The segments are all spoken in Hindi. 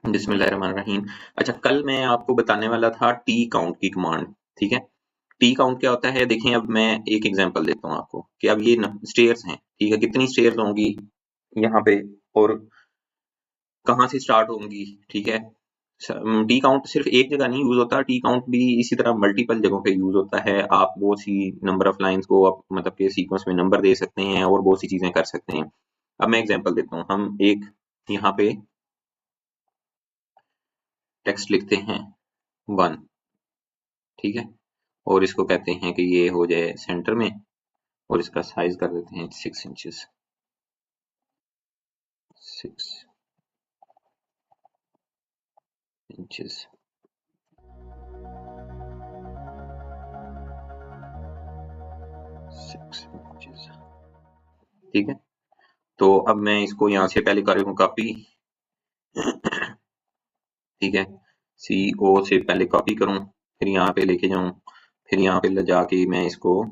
बिस्मिल्लाहिर्रहमानिर्रहीम। अच्छा, कल मैं आपको बताने वाला था टी काउंट की कमांड। ठीक है, टी काउंट क्या होता है? देखें, अब मैं एक एग्जांपल देता हूँ आपको कि अब ये स्टेयर्स हैं। ठीक है, कितनी स्टेयर्स होंगी यहाँ पे और कहाँ से स्टार्ट होंगी। ठीक है, टी काउंट सिर्फ एक जगह नहीं यूज होता, टी काउंट भी इसी तरह मल्टीपल जगहों पे यूज होता है। आप बहुत सी नंबर ऑफ लाइंस को आप मतलब के सीक्वेंस में नंबर दे सकते हैं और बहुत सी चीजें कर सकते हैं। अब मैं एग्जांपल देता हूँ। हम एक यहाँ पे टेक्स्ट लिखते हैं 1। ठीक है, और इसको कहते हैं कि ये हो जाए सेंटर में और इसका साइज कर देते हैं 6 इंचेस। 6 इंचेस। ठीक है, तो अब मैं इसको यहाँ से पहले करूँ कॉपी। ठीक है, CO से पहले कॉपी करूँ, फिर यहाँ पे लेके जाऊँ, फिर यहाँ पे ले जाके मैं इसको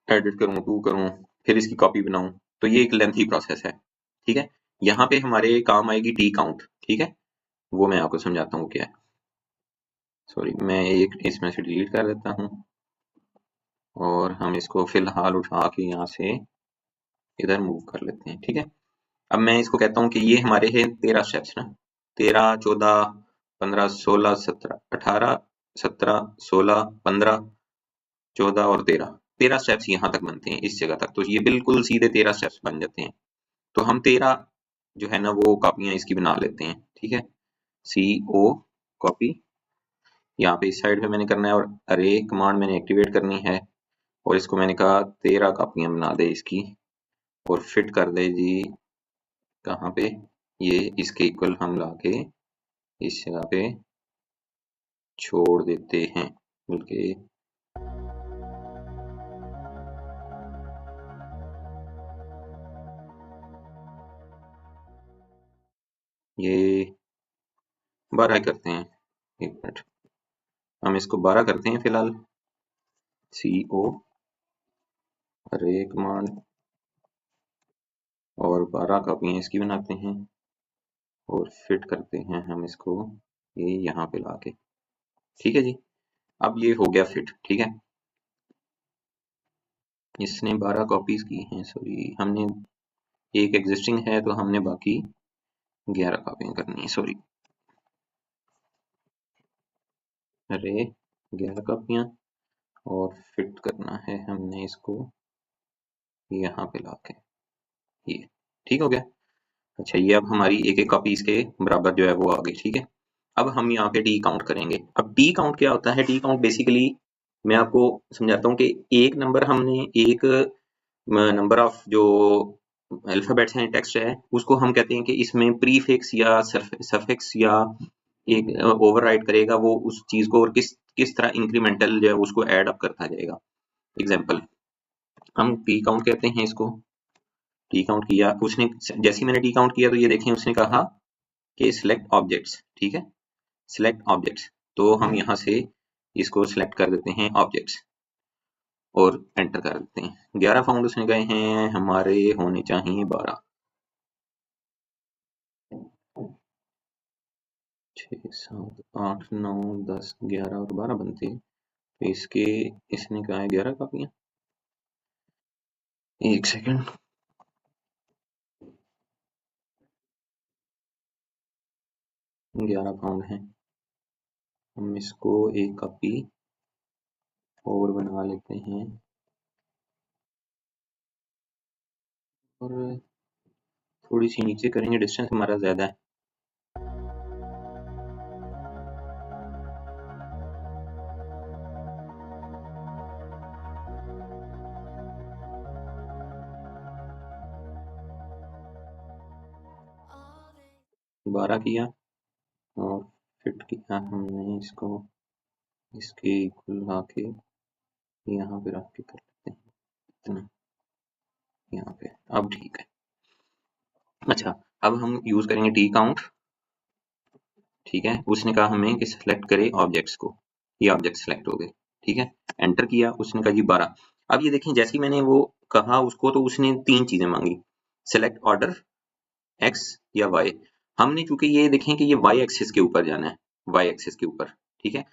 एडिट करूँ, 2 करूँ, फिर इसकी कॉपी बनाऊँ। तो ये एक लेंथी प्रोसेस है। ठीक है, यहाँ पे हमारे काम आएगी टी काउंट। ठीक है, वो मैं आपको समझाता हूँ क्या है। सॉरी, मैं एक इसमें से डिलीट कर देता हूँ और हम इसको फिलहाल उठा के यहाँ से इधर मूव कर लेते हैं। ठीक है, अब मैं इसको कहता हूँ कि ये हमारे हैं 13 स्टेप्स ना। 13, 14, 15, 16, 17, 18, 17, 16, 15, 14 और 13 स्टेप्स यहाँ तक बनते हैं, इस जगह तक। तो ये बिल्कुल सीधे 13 स्टेप्स बन जाते हैं। तो हम 13 जो है ना वो कॉपियां इसकी बना लेते हैं। ठीक है, CO कॉपी यहाँ पे इस साइड पे मैंने करना है और अरे कमांड मैंने एक्टिवेट करनी है और इसको मैंने कहा 13 कॉपियां बना दे इसकी और फिट कर दे जी कहाँ पे, ये इसके इक्वल हम लाके इस जगह पे छोड़ देते हैं। बल्कि ये 12 करते हैं। एक मिनट, हम इसको 12 करते हैं फिलहाल। CO अरे कमांड और 12 कॉपियां इसकी बनाते हैं और फिट करते हैं हम इसको ये यहाँ पे लाके। ठीक है जी, अब ये हो गया फिट। ठीक है, इसने 12 कॉपीज की हैं। सॉरी, हमने एक एग्जिस्टिंग है तो हमने बाकी 11 कॉपियां करनी है। सॉरी, अरे 11 कॉपियां और फिट करना है हमने इसको यहाँ पे लाके। ये ठीक हो गया। अच्छा, ये अब हमारी एक एक कॉपी इसके बराबर जो है वो आ गई। ठीक है, अब हम यहाँ पे टी काउंट करेंगे। अब टी काउंट क्या होता है? टी काउंट बेसिकली मैं आपको समझाता हूँ कि एक नंबर हमने एक नंबर ऑफ जो अल्फाबेट्स हैं, टेक्स्ट है, उसको हम कहते हैं कि इसमें प्रीफिक्स या सफिक्स या एक ओवरराइड करेगा वो उस चीज को और किस किस तरह इंक्रीमेंटल जो है उसको ऐड अप करता जाएगा। एग्जांपल, हम टी काउंट कहते हैं इसको। टी काउंट किया उसने, जैसे ही मैंने टी काउंट किया तो ये देखें उसने कहा कि सिलेक्ट ऑब्जेक्ट्स। ठीक है, सिलेक्ट ऑब्जेक्ट्स, तो हम यहाँ से इसको सिलेक्ट कर देते हैं ऑब्जेक्ट्स और एंटर कर देते हैं। 11 फाउंड उसने गए हैं, हमारे होने चाहिए 12। 6, 7, 8, 9, 10, 11 और 12 बनते हैं। तो इसके इसने कहा है 11 कापियां। एक सेकंड, 11 पाउंड है। हम इसको एक कॉपी और बना लेते हैं और थोड़ी सी नीचे करेंगे, डिस्टेंस हमारा ज्यादा है। बारह किया और फिट किया हमने इसको इसके इक्वल आके यहाँ पे रख के कर लेते हैं इतना यहाँ पे। अब ठीक है। अच्छा, अब हम यूज करेंगे टी काउंट। ठीक है, उसने कहा हमें कि सिलेक्ट करे ऑब्जेक्ट्स को, ये ऑब्जेक्ट सिलेक्ट हो गए। ठीक है, एंटर किया, उसने कहा जी 12। अब ये देखें, जैसे ही मैंने वो कहा उसको, तो उसने 3 चीजें मांगी, सेलेक्ट ऑर्डर, एक्स या वाई। हमने चूंकि ये देखें कि ये वाई एक्सिस के ऊपर जाना है, वाई एक्सिस के ऊपर, ठीक है,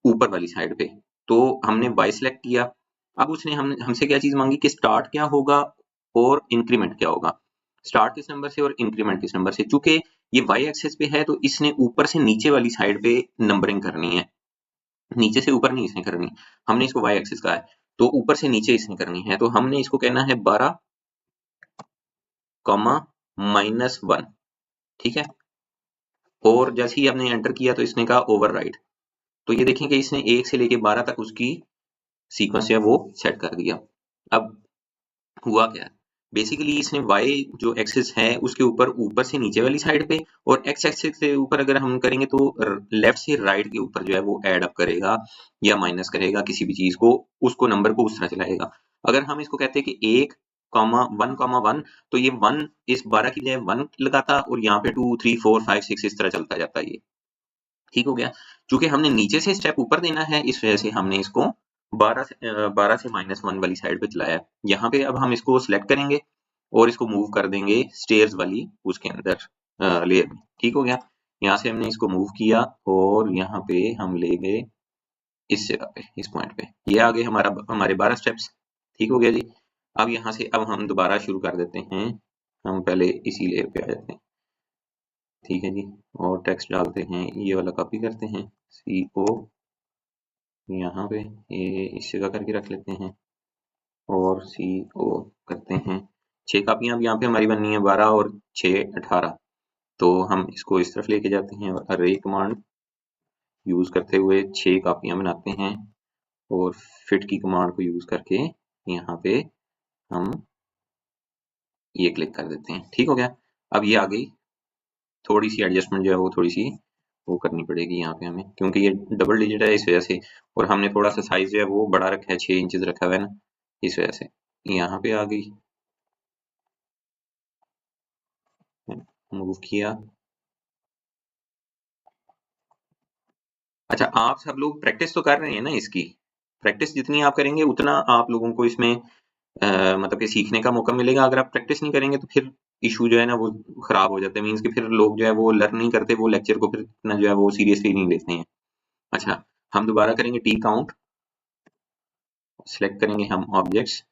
ऊपर वाली साइड पे, तो हमने वाई सिलेक्ट किया। अब उसने हमसे क्या चीज मांगी कि स्टार्ट क्या होगा और इंक्रीमेंट क्या होगा, स्टार्ट किस नंबर से और इंक्रीमेंट किस नंबर से। चूंकि ये वाई एक्सिस पे है तो इसने ऊपर से नीचे वाली साइड पे नंबरिंग करनी है, नीचे से ऊपर नहीं इसने करनी। हमने इसको वाई एक्सिस कहा है, तो ऊपर से नीचे इसने करनी है, तो हमने इसको कहना है 12, -1, ठीक है। और जैसे ही आपने एंटर किया तो इसने कहा ओवरराइड, तो ये देखें कि इसने 1 से लेके 12 तक उसकी सीक्वेंस है वो सेट कर दिया। अब हुआ क्या, बेसिकली इसने y जो एक्सिस है उसके ऊपर से नीचे वाली साइड पे, और x एक्सिस से ऊपर अगर हम करेंगे तो लेफ्ट से राइट के ऊपर जो है वो ऐड अप करेगा या माइनस करेगा किसी भी चीज को, उसको नंबर को उस तरह चलाएगा। अगर हम इसको कहते हैं कि 1, 1, 1, तो ये 1 इस 12 की जगह 1 लगाता, और यहाँ पे 2, 3, 4, 5, 6 इस तरह चलता जाता है ये, ठीक हो गया। चूंकि हमने नीचे से स्टेप ऊपर देना है, इस वजह से हमने इसको 12 से -1 वाली साइड पे चलाया है। यहाँ पे अब हम इसको सिलेक्ट करेंगे और इसको मूव कर देंगे स्टेयर्स वाली उसके अंदर लेयर में, ठीक हो गया। यहाँ से हमने इसको मूव किया और यहाँ पे हम ले गए इस जगह पे, इस पॉइंट पे, ये आ गए हमारे 12 स्टेप्स, ठीक हो गया जी। अब यहाँ से अब हम दोबारा शुरू कर देते हैं, हम पहले इसी लेयर पे आ जाते हैं, ठीक है जी। और टेक्स्ट डालते हैं, ये वाला कॉपी करते हैं, CO यहाँ पे ये इस जगह करके रख लेते हैं, और CO करते हैं। 6 कापियां अब यहाँ पे हमारी बननी है, 12 और 6 18, तो हम इसको इस तरफ लेके जाते हैं और अरे कमांड यूज करते हुए 6 कापियां बनाते हैं, और फिट की कमांड को यूज करके यहाँ पे हम ये क्लिक कर देते हैं, ठीक हो गया। अब ये आ गई, थोड़ी सी एडजस्टमेंट जो है वो थोड़ी सी वो करनी पड़ेगी यहाँ पे हमें, क्योंकि ये डबल डिजिट है इस वजह से, और हमने थोड़ा सा साइज जो है वो बड़ा रखा है, 6 इंचेस रखा हुआ है ना, इस वजह से यहाँ पे आ गई, मूव किया। अच्छा, आप सब लोग प्रैक्टिस तो कर रहे हैं ना इसकी, प्रैक्टिस जितनी आप करेंगे उतना आप लोगों को इसमें मतलब कि सीखने का मौका मिलेगा। अगर आप प्रैक्टिस नहीं करेंगे तो फिर इशू जो है ना वो खराब हो जाते हैं, मीन्स कि फिर लोग जो है वो लर्न नहीं करते, वो लेक्चर को फिर इतना जो है वो सीरियसली नहीं लेते हैं। अच्छा, हम दोबारा करेंगे टी काउंट, सिलेक्ट करेंगे हम ऑब्जेक्ट्स।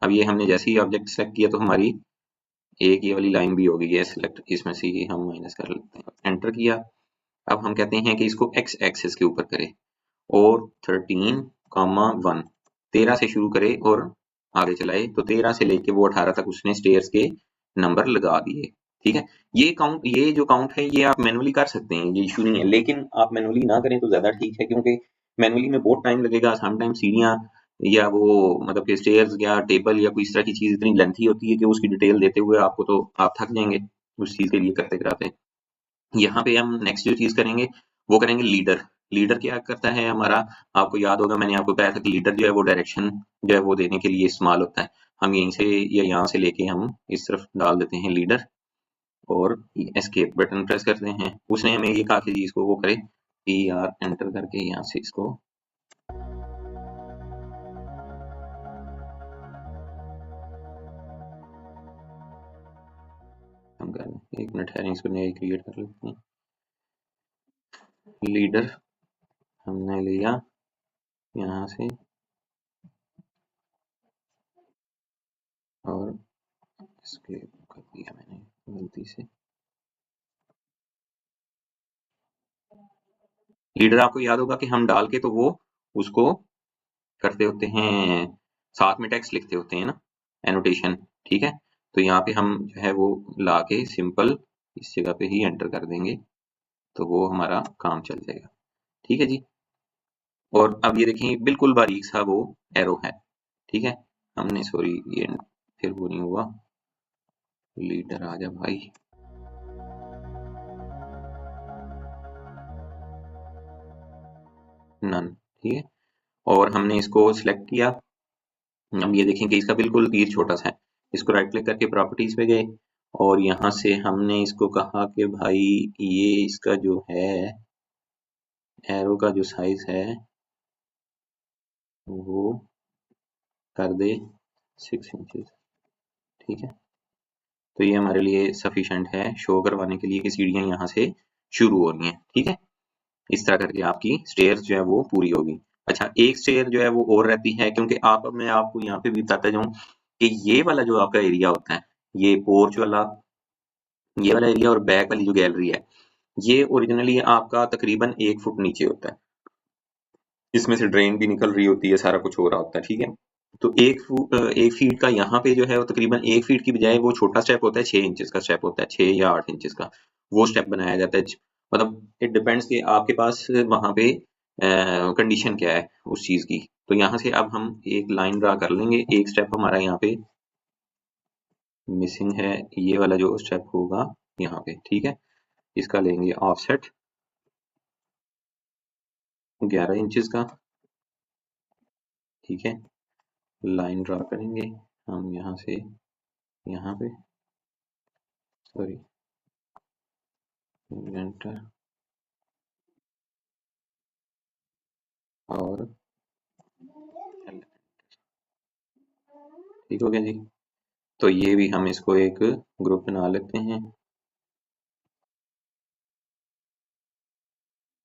अब ये हमने जैसे ही ऑब्जेक्ट सेलेक्ट किया तो हमारी एक ये वाली लाइन भी हो गई है सिलेक्ट, इसमें से ही हम माइनस कर लेते हैं, एंटर किया। अब हम कहते हैं कि इसको एक्स एक्सिस के ऊपर करे, और 13, 1 13 से शुरू करे और आगे चलाए, तो 13 से लेके वो 18 तक उसने स्टेयर्स के नंबर लगा दिए, ठीक है। ये जो काउंट है ये आप मैनुअली कर सकते हैं, ये इशू नहीं है, लेकिन आप मैनुअली ना करें तो ज्यादा ठीक है, क्योंकि मैनुअली में बहुत टाइम लगेगा, समटाइम सीढ़ियां या वो मतलब कि स्टेयर्स या टेबल या कोई इस तरह की चीज इतनी लेंथी होती है कि उसकी डिटेल देते हुए आपको तो आप थक जाएंगे उस चीज के लिए करते कराते। यहाँ पे हम नेक्स्ट जो चीज करेंगे वो करेंगे लीडर। लीडर क्या करता है हमारा, आपको याद होगा मैंने आपको बताया था कि लीडर जो है वो डायरेक्शन जो है वो देने के लिए इस्तेमाल होता है। हम यहीं से या यहाँ से लेके हम इस तरफ डाल देते हैं लीडर, और एस्केप बटन प्रेस करते हैं। उसने हमें ये कहा कि जी इसको वो करे, PR एंटर करके यहाँ से इसको हम कर, 1 मिनट है, इसको नया क्रिएट कर लेते हैं। लीडर हमने लिया यहाँ से, और एस्केप कर दिया मैंने गलती से। लीडर आपको याद होगा कि हम डाल के तो वो उसको करते होते हैं, साथ में टेक्स्ट लिखते होते हैं ना, एनोटेशन, ठीक है। तो यहाँ पे हम जो है वो ला के सिंपल इस जगह पे ही एंटर कर देंगे, तो वो हमारा काम चल जाएगा, ठीक है जी। और अब ये देखें बिल्कुल बारीक सा वो एरो है, ठीक है। हमने सॉरी ये फिर वो नहीं हुआ, लीडर आ जा भाई, नन, ठीक है। और हमने इसको सिलेक्ट किया। अब ये देखें कि इसका बिल्कुल तीर छोटा सा है, इसको राइट क्लिक करके प्रॉपर्टीज पे गए, और यहाँ से हमने इसको कहा कि भाई ये इसका जो है एरो का जो साइज है वो कर दे 6 इंचेस, ठीक है। तो ये हमारे लिए सफिशिएंट है शो करवाने के लिए कि सीढ़ियां यहाँ से शुरू हो रही हैं, ठीक है। इस तरह करके आपकी स्टेयर्स जो है वो पूरी होगी। अच्छा, एक स्टेयर जो है वो और रहती है, क्योंकि मैं आपको यहाँ पे भी बताता जाऊं कि ये वाला जो आपका एरिया होता है, ये पोर्च वाला, ये वाला एरिया और बैक वाली जो गैलरी है, ये ओरिजिनली आपका तकरीबन 1 फुट नीचे होता है। इसमें से ड्रेन भी निकल रही होती है, सारा कुछ हो रहा होता है, ठीक है। तो 1 फीट का यहाँ पे जो है वो तकरीबन 1 फीट की बजाय वो छोटा स्टेप होता है, 6 इंचेस का स्टेप होता है, 6 या 8 इंचेस का वो स्टेप बनाया जाता है। मतलब इट डिपेंड्स कि आपके पास वहां पे कंडीशन क्या है उस चीज की। तो यहाँ से अब हम एक लाइन ड्रा कर लेंगे। एक स्टेप हमारा यहाँ पे मिसिंग है, ये वाला जो स्टेप होगा यहाँ पे, ठीक है। इसका लेंगे ऑफसेट 11 इंचेस का, ठीक है। लाइन ड्रा करेंगे हम यहाँ से यहाँ पे, सॉरी, एंटर, और ठीक हो गया जी। तो ये भी हम इसको एक ग्रुप बना लेते हैं,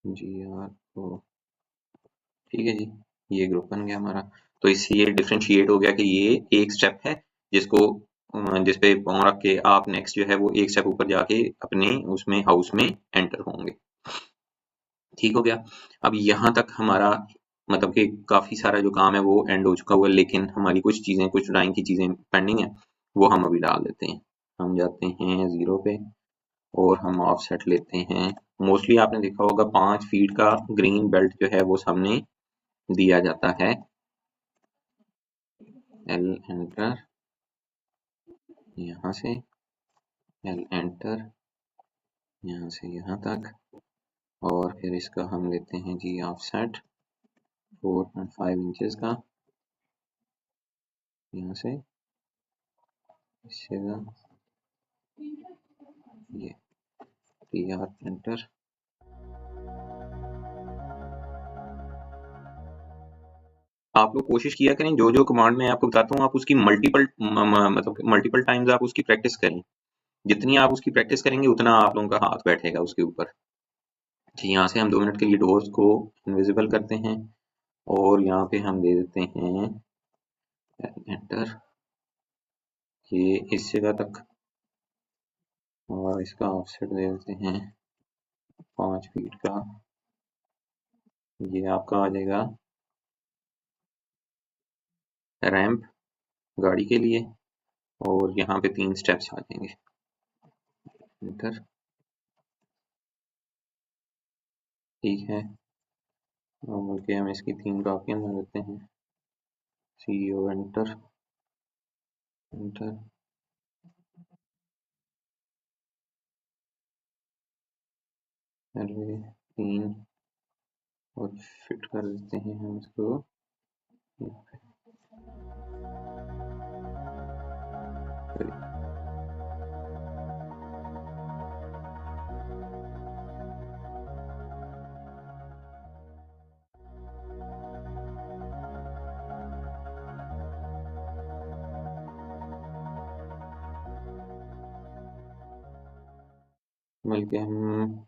GR, ठीक है जी। ये ग्रुप बन गया हमारा। तो इससे ये डिफरेंशिएट हो गया कि ये एक स्टेप है जिसको जिस पे पाँव रख के आप नेक्स्ट जो है वो एक स्टेप ऊपर जाके अपने उसमें हाउस में एंटर होंगे, ठीक हो गया। अब यहाँ तक हमारा मतलब कि काफी सारा जो काम है वो एंड हो चुका हुआ है, लेकिन हमारी कुछ चीजें, कुछ ड्राइंग की चीजें पेंडिंग है, वो हम अभी डाल देते हैं। हम जाते हैं 0 पे और हम ऑफसेट लेते हैं। मोस्टली आपने देखा होगा 5 फीट का ग्रीन बेल्ट जो है वो सामने दिया जाता है। एल एंटर, यहाँ से एल एंटर, यहाँ से यहाँ तक, और फिर इसका हम लेते हैं जी ऑफसेट 4.5 इंचेस का, यहाँ से इससे ये PR एंटर। आप लोग कोशिश किया करें, जो जो कमांड मैं आपको बताता हूँ आप उसकी मल्टीपल मतलब मल्टीपल टाइम्स आप उसकी प्रैक्टिस करें। जितनी आप उसकी प्रैक्टिस करेंगे उतना आप लोगों का हाथ बैठेगा उसके ऊपर। यहाँ से हम 2 मिनट के लिए डोर्स को इनविजिबल करते हैं और यहाँ पे हम दे देते हैं एंटर, ये इस जगह तक, और इसका ऑफसेट दे देते हैं 5 फीट का। ये आपका आ जाएगा रैंप गाड़ी के लिए, और यहाँ पे 3 स्टेप्स आ जाएंगे, एंटर, ठीक है। और के हम इसकी 3 कॉपियाँ बना लेते हैं, CEO एंटर एंटर, अरे 3, और फिट कर देते हैं हम इसको, बल्कि हम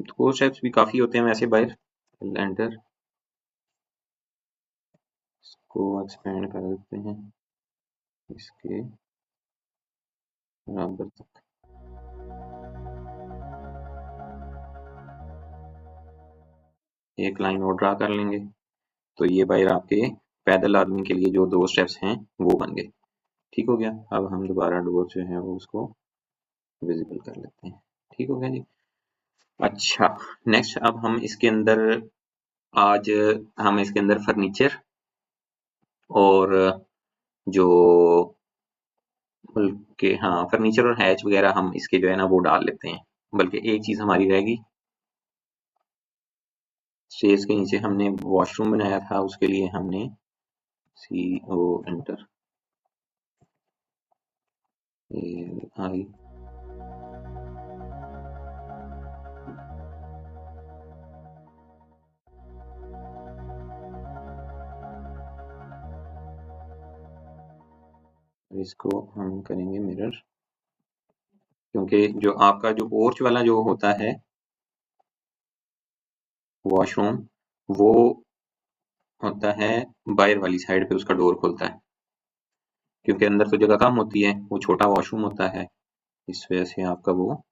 2 स्टेप्स भी काफी होते हैं वैसे बाहर। एंटर, इसको एक्सपेंड कर देते हैं इसके बराबर तक। एक लाइन और ड्रा कर लेंगे, तो ये बाहर आपके पैदल आदमी के लिए जो 2 स्टेप्स हैं वो बन गए, ठीक हो गया। अब हम दोबारा डोर जो है वो उसको विजिबल कर लेते हैं, ठीक हो गया जी। अच्छा, नेक्स्ट अब हम इसके अंदर आज हम इसके अंदर फर्नीचर और जो बल्कि हाँ, फर्नीचर और हैच वगैरह हम इसके जो है ना वो डाल लेते हैं। बल्कि एक चीज हमारी रहेगी, स्टेज के नीचे हमने वॉशरूम बनाया था, उसके लिए हमने CO एंटर, आई, इसको हम करेंगे मिरर, क्योंकि जो आपका जो पोर्च वाला जो होता है वॉशरूम, वो होता है बाहर वाली साइड पे, उसका डोर खुलता है, क्योंकि अंदर तो जगह कम होती है, वो छोटा वॉशरूम होता है, इस वजह से आपका वो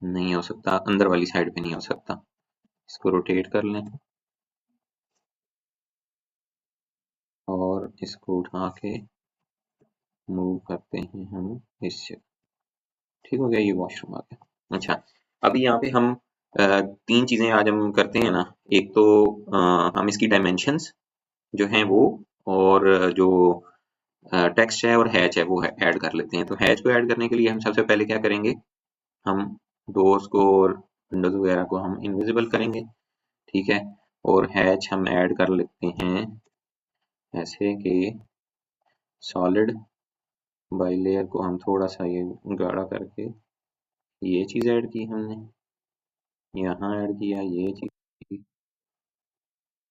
नहीं हो सकता, अंदर वाली साइड पे नहीं हो सकता। इसको रोटेट कर लें और इसको उठा के मूव करते हैं हम इससे। ठीक हो गया, ये वॉशरूम आ गया। अच्छा, अभी यहाँ पे हम तीन चीजें आज हम करते हैं ना। एक तो हम इसकी डायमेंशंस जो हैं वो, और जो टेक्स्ट है और हैच है वो ऐड कर लेते हैं। तो हैच को ऐड करने के लिए हम सबसे पहले क्या करेंगे, हम डोर्स को और विंडोज वगैरह को हम इनविजिबल करेंगे, ठीक है। और हैच हम ऐड कर लेते हैं ऐसे कि सॉलिड बाई लेयर को हम थोड़ा सा ये गाढ़ा करके, ये चीज ऐड की हमने, यहाँ ऐड किया ये चीज।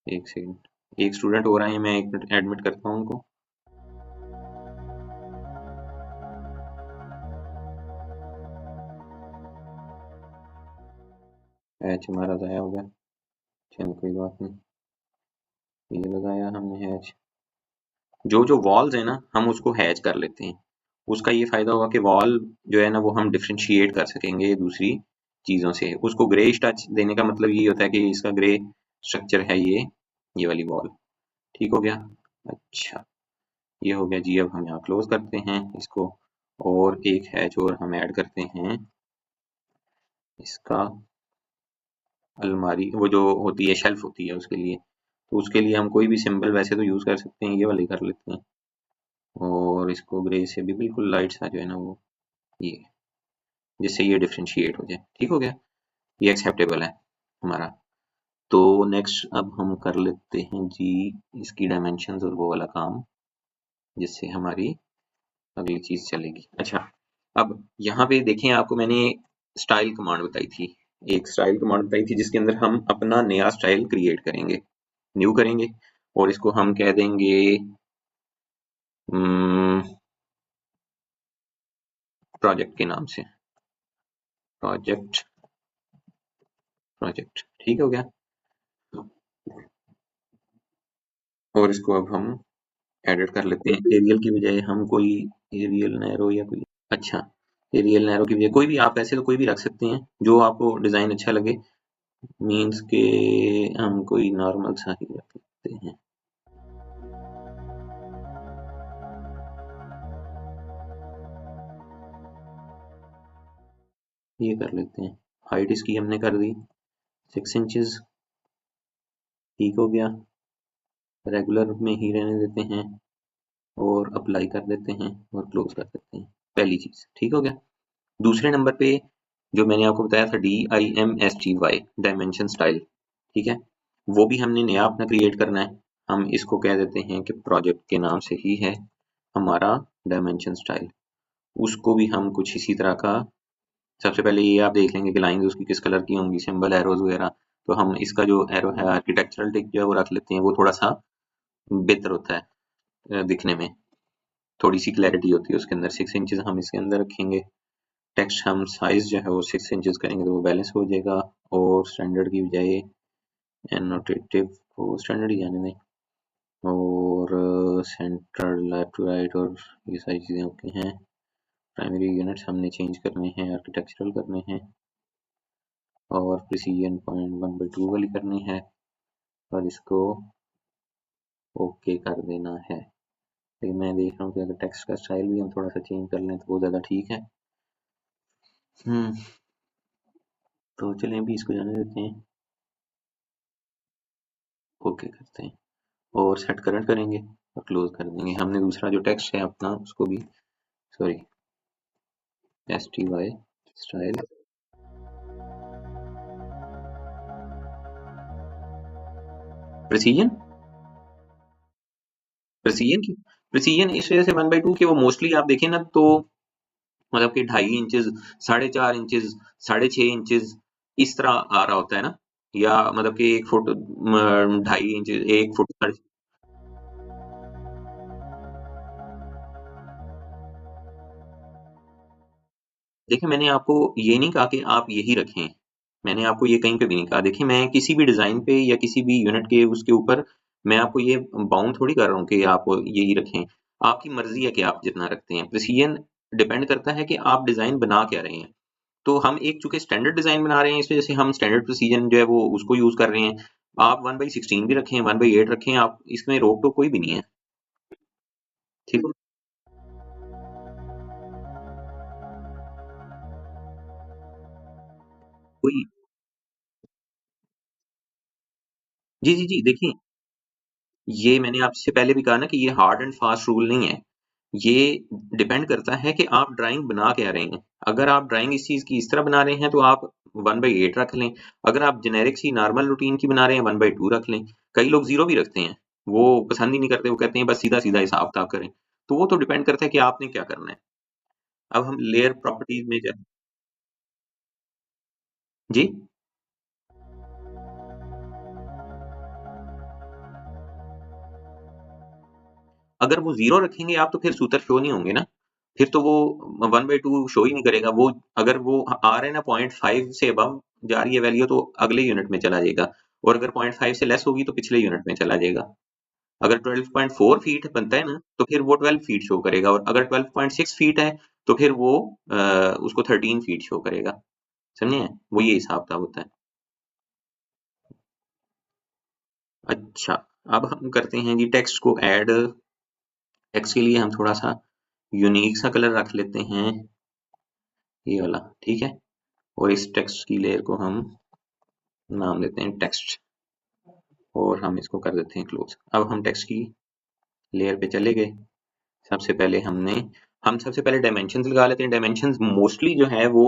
एक सेकंड, एक स्टूडेंट हो रहा है, मैं एक मिनट एडमिट करता हूँ उनको। हैच हमारा ज़ाया हो गया, चलो कोई बात नहीं, ये लगाया हमने हैच। जो जो वॉल्स है ना हम उसको हैच कर लेते हैं, उसका ये फायदा होगा कि वॉल जो है ना वो हम डिफ्रेंशिएट कर सकेंगे दूसरी चीजों से। उसको ग्रे टच देने का मतलब ये होता है कि इसका ग्रे स्ट्रक्चर है ये वाली वॉल। ठीक हो गया। अच्छा, ये हो गया जी। अब हम यहाँ क्लोज करते हैं इसको, और एक हैच और हम ऐड करते हैं इसका, अलमारी वो जो होती है शेल्फ होती है उसके लिए। तो उसके लिए हम कोई भी सिंबल वैसे तो यूज कर सकते हैं, ये वाले कर लेते हैं, और इसको ग्रे से भी बिल्कुल लाइट सा जो है ना वो, ये, जिससे ये डिफ्रेंशिएट हो जाए। ठीक हो गया, ये एक्सेप्टेबल है हमारा। तो नेक्स्ट अब हम कर लेते हैं जी इसकी डायमेंशंस और वो वाला काम, जिससे हमारी अगली चीज चलेगी। अच्छा, अब यहाँ पे देखें, आपको मैंने स्टाइल कमांड बताई थी, एक स्टाइल कमांड बताई थी जिसके अंदर हम अपना नया स्टाइल क्रिएट करेंगे, न्यू करेंगे, और इसको हम कह देंगे प्रोजेक्ट के नाम से, प्रोजेक्ट। प्रोजेक्ट ठीक हो गया। और इसको अब हम एडिट कर लेते हैं। एरियल की बजाय हम कोई एरियल नैरो या कोई, अच्छा, एरियल नैरो की बजाय कोई भी, आप ऐसे तो कोई भी रख सकते हैं जो आपको डिजाइन अच्छा लगे, मीन्स के हम कोई नॉर्मल सा ही रख सकते हैं। ये कर लेते हैं, हाइट इसकी हमने कर दी 6 इंचेस। ठीक हो गया, रेगुलर में ही रहने देते हैं और अप्लाई कर देते हैं और क्लोज कर देते हैं, पहली चीज। ठीक हो गया। दूसरे नंबर पे जो मैंने आपको बताया था DIMSTY, डायमेंशन स्टाइल, ठीक है, वो भी हमने नया अपना क्रिएट करना है। हम इसको कह देते हैं कि प्रोजेक्ट के नाम से ही है हमारा डायमेंशन स्टाइल। उसको भी हम कुछ इसी तरह का, सबसे पहले ये आप देख लेंगे कि लाइंस उसकी किस कलर की होंगी, सिंबल एरोज वगैरह। तो हम इसका जो एरो है आर्किटेक्चरल टिक जो है वो रख लेते हैं, वो थोड़ा सा बेहतर होता है दिखने में, थोड़ी सी क्लैरिटी होती है उसके अंदर। 6 इंचेस हम इसके अंदर रखेंगे। टेक्स्ट हम साइज जो है वो 6 इंचेस करेंगे तो वो बैलेंस हो जाएगा, और स्टैंडर्ड की बजाय एनोटेटिव को स्टैंडर्ड ही जाने दें, और सेंटर लेफ्ट टू राइट और ये सारी चीज़ें ओके हैं। प्राइमरी यूनिट्स हमने चेंज करने हैं, आर्किटेक्चरल करने हैं, और प्रिसीजन 0.1/2 वाली करनी है, और इसको ओके कर देना है। लेकिन मैं देख रहा हूँ कि अगर टेक्स्ट का स्टाइल भी हम थोड़ा सा चेंज कर लें तो वो ज़्यादा ठीक है। तो चलें अभी इसको जाने देते हैं, ओके करते हैं, और सेट करंट करेंगे और क्लोज कर देंगे। हमने दूसरा जो टेक्स्ट है अपना उसको भी, sorry, STY style, precision, precision इस वजह से 1/2 कि वो मोस्टली आप देखें ना तो मतलब कि 2.5 इंचेस, 4.5 इंचेस, 6.5 इंचेस इस तरह आ रहा होता है ना, या मतलब कि 1 फुट 2.5 इंच, 1 फुट देखिए मैंने आपको ये नहीं कहा कि आप यही रखें, मैंने आपको ये कहीं पे भी नहीं कहा। देखिए मैं किसी भी डिजाइन पे या किसी भी यूनिट के उसके ऊपर मैं आपको ये बाउंड थोड़ी कर रहा हूँ कि आप यही रखें। आपकी मर्जी है कि आप जितना रखते हैं। प्रिसीजन डिपेंड करता है कि आप डिजाइन बना क्या रहे हैं। तो हम एक चूंकि स्टैंडर्ड डिजाइन बना रहे हैं, इस वजह से हम स्टैंडर्ड प्रिसीजन जो है वो उसको यूज कर रहे हैं। आप 1/16 भी रखें, 1/8 रखें, आप इसमें रोक टोक कोई भी नहीं है। ठीक है। कोई जी जी जी, देखिए ये मैंने आपसे पहले भी कहा ना कि ये हार्ड एंड फास्ट रूल नहीं है। ये डिपेंड करता है कि आप ड्राइंग बना क्या रहे हैं। अगर आप ड्राइंग इस चीज की इस तरह बना रहे हैं तो आप 1/8 रख लें। अगर आप जेनेरिक सी नॉर्मल रूटीन की बना रहे हैं 1/2 रख लें। कई लोग जीरो भी रखते हैं, वो पसंद ही नहीं करते, वो कहते हैं बस सीधा सीधा हिसाब किताब करें। तो वो तो डिपेंड करता है कि आपने क्या करना है। अब हम लेयर प्रॉपर्टीज में जी, अगर वो जीरो रखेंगे आप तो फिर सूत्र शो नहीं होंगे ना। फिर तो वो 1/2 शो ही नहीं करेगा। वो अगर वो आ रहे हैं ना 0.5 से अबव जा रही है वैल्यू तो अगले यूनिट में चला जाएगा, और अगर 0.5 से लेस होगी तो पिछले यूनिट में चला जाएगा। अगर 12.4 फीट बनता है ना तो फिर वो 12 फीट शो करेगा, और अगर 12.6 फीट है तो फिर वो उसको 13 फीट शो करेगा। समझे? वो ये हिसाब किताब होता है। अच्छा, अब हम करते हैं जी टेक्स्ट को ऐड। टेक्स्ट के लिए हम थोड़ा सा यूनिक सा कलर रख लेते हैं, ये वाला। ठीक है। और इस टेक्स्ट की लेयर को हम नाम देते हैं टेक्स्ट, और हम इसको कर देते हैं क्लोज। अब हम टेक्स्ट की लेयर पे चले गए। सबसे पहले हम सबसे पहले डायमेंशंस लगा लेते हैं। डायमेंशंस मोस्टली जो है वो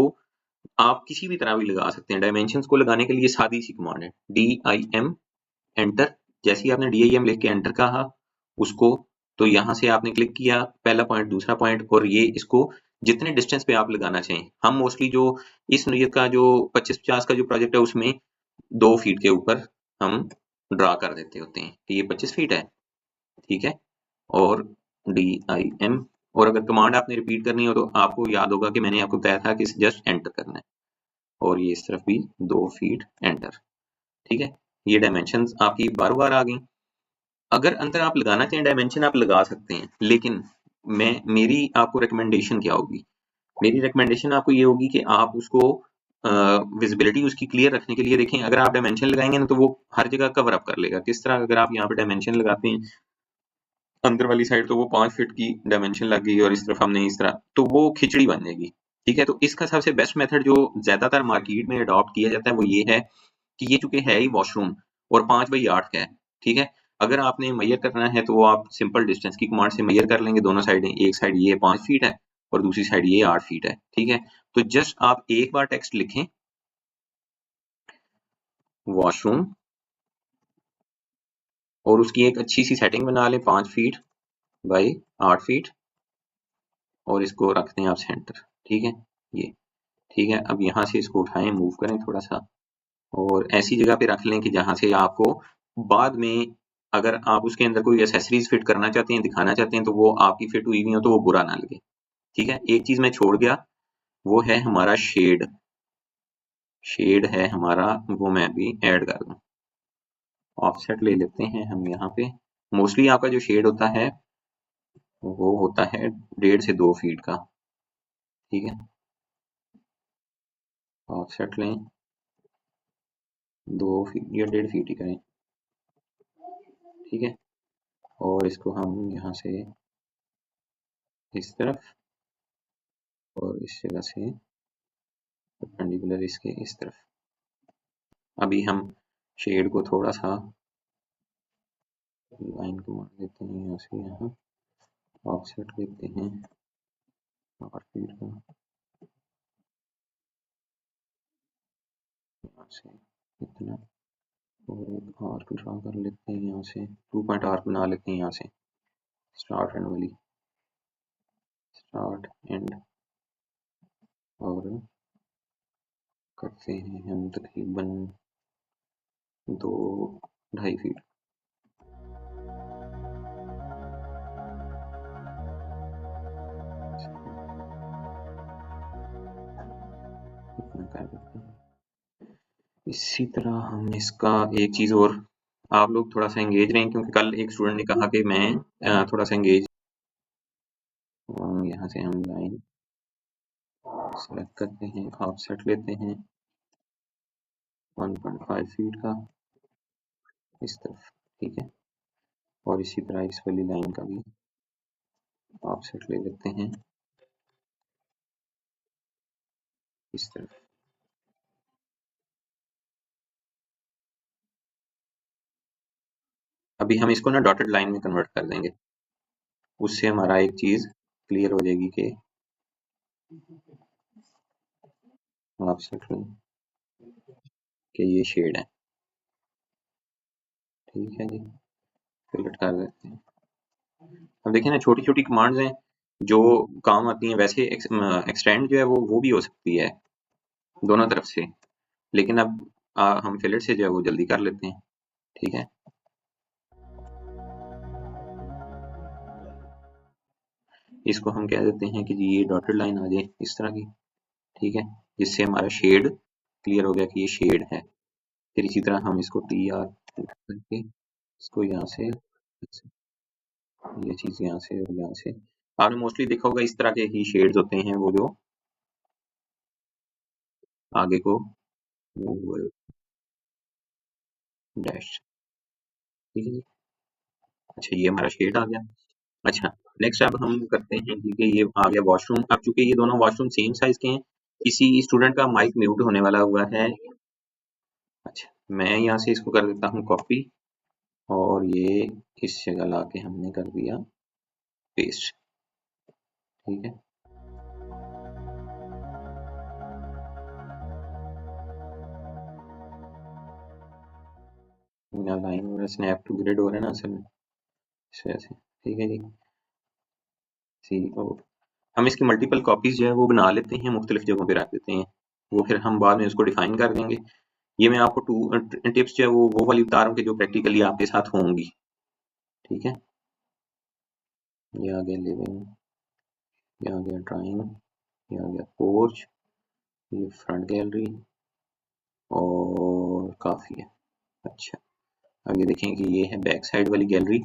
आप किसी भी तरह भी लगा सकते हैं। डायमेंशंस को लगाने के लिए सादी सी कमांड है, DIM एंटर। जैसे ही आपने DIM लिख के एंटर कहा उसको, तो यहाँ से आपने क्लिक किया पहला पॉइंट दूसरा पॉइंट, और ये इसको जितने डिस्टेंस पे आप लगाना चाहें। हम मोस्टली जो इस नोयत का जो 25-50 का जो प्रोजेक्ट है उसमें 2 फीट के ऊपर हम ड्रा कर देते होते हैं कि ये 25 फीट है। ठीक है। और DIM, और अगर कमांड आपने रिपीट करनी हो तो आपको याद होगा कि मैंने आपको बताया था कि जस्ट एंटर करना है, और ये इस तरफ भी 2 फीट एंटर। ठीक है। ये डायमेंशन आपकी बार बार आ गई। अगर अंदर आप लगाना चाहें डायमेंशन आप लगा सकते हैं, लेकिन मेरी आपको रिकमेंडेशन क्या होगी? मेरी रिकमेंडेशन आपको ये होगी कि आप उसको विजिबिलिटी उसकी क्लियर रखने के लिए देखें। अगर आप डायमेंशन लगाएंगे ना तो वो हर जगह कवर अप कर लेगा। किस तरह? अगर आप यहाँ पे डायमेंशन लगाते हैं अंदर वाली साइड तो वो 5 फीट की डायमेंशन लग गई, और इस तरफ हमने इस तरह, तो वो खिचड़ी बन जाएगी। ठीक है। तो इसका सबसे बेस्ट मेथड जो ज्यादातर मार्केट में अडॉप्ट किया जाता है वो ये है कि ये चूंकि है ही वॉशरूम और 5/8 का है। ठीक है। अगर आपने मैयर करना है तो वो आप सिंपल डिस्टेंस की कमांड से मैयर कर लेंगे दोनों साइडें। एक साइड ये 5 फीट है और दूसरी साइड ये 8 फीट है। ठीक है। तो जस्ट आप एक बार टेक्स्ट लिखें वॉशरूम, और उसकी एक अच्छी सी सेटिंग बना लें 5 फीट बाई 8 फीट, और इसको रखते हैं आप सेंटर। ठीक है। ये ठीक है। अब यहाँ से इसको उठाएं, मूव करें थोड़ा सा, और ऐसी जगह पे रख लें कि जहां से आपको बाद में अगर आप उसके अंदर कोई एसेसरीज फिट करना चाहते हैं, दिखाना चाहते हैं, तो वो आपकी फिट हुई हुई हो तो वो बुरा ना लगे। ठीक है। एक चीज मैं छोड़ गया, वो है हमारा शेड। शेड है हमारा, वो मैं अभी ऐड कर दूं। ऑफसेट ले लेते हैं हम यहाँ पे। मोस्टली आपका जो शेड होता है वो होता है 1.5 से 2 फीट का। ठीक है। ऑफसेट लें 2 फीट या 1.5 फीट ही करें। ठीक है। और इसको हम यहाँ से इस तरफ, और इस जगह से परपेंडिकुलर इसके इस तरफ। अभी हम शेड को थोड़ा सा लाइन को मार देते हैं यहाँ से यहाँ। ऑफसेट लेते हैं 8 फीट का, यहाँ से इतना, और एक आर्क ड्रा कर लेते हैं यहाँ से। 2 पॉइंट आर्क बना लेते हैं यहाँ से, स्टार्ट एंड वाली, स्टार्ट एंड। और करते हैं हम तकरीबन 2-2.5 फीट। इतना कर देते हैं। इसी तरह हम इसका एक चीज और, आप लोग थोड़ा सा एंगेज रहें क्योंकि कल एक स्टूडेंट ने कहा कि मैं थोड़ा सा एंगेज। यहाँ से हम लाइन सेलेक्ट करते हैं, ऑफसेट लेते हैं 1.5 फीट का इस तरफ, ठीक है। और इसी तरह इस वाली लाइन का भी ऑफसेट ले लेते हैं इस तरफ। अभी हम इसको ना डॉटेड लाइन में कन्वर्ट कर देंगे, उससे हमारा एक चीज क्लियर हो जाएगी कि ऑफसेट कि ये शेड है, ठीक है जी। फिर लटका देते हैं। अब देखिए ना, छोटी छोटी कमांड्स हैं जो काम आती हैं। वैसे एक्सटेंड जो है वो भी हो सकती है दोनों तरफ से, लेकिन अब हम फिलेट से जो है वो जल्दी कर लेते हैं, ठीक है। इसको हम कह देते हैं कि जी ये डॉटेड लाइन आ जाए इस तरह की, ठीक है, जिससे हमारा शेड क्लियर हो गया कि ये शेड है। फिर इसी तरह हम इसको टी आर करके इसको यहाँ से, ये चीज यहाँ से और यहाँ से, आपने मोस्टली देखा होगा इस तरह के ही शेड्स होते हैं वो जो आगे को डैश, ठीक है जी। अच्छा ये हमारा शेड आ गया। अच्छा नेक्स्ट अब हम करते हैं ठीक है, ये आ गया वॉशरूम। अब चूंकि ये दोनों वॉशरूम सेम साइज के हैं, किसी स्टूडेंट का माइक म्यूट होने वाला हुआ है। अच्छा मैं यहाँ से इसको कर देता हूँ कॉपी, और ये इस जगह लाके हमने कर दिया पेस्ट, ठीक है। लाइन मेरा स्नैप टू ग्रिड हो रहा है ना असल में, इस वजह से, ठीक है जी। सी ओ, हम इसकी मल्टीपल कॉपीज जो है वो बना लेते हैं, मुख्तलिफ जगहों पे रख देते हैं, वो फिर हम बाद में उसको डिफाइन कर देंगे। ये मैं आपको टू टिप्स जो है वो वाली बता रहा हूँ कि जो प्रैक्टिकली आपके साथ होंगी, ठीक है। ये आ गया लिविंग, ये आ गया ड्राइंग, ये आ गया पोर्च, ये फ्रंट गैलरी और काफी है। अच्छा अब ये देखें कि ये है बैक साइड वाली गैलरी।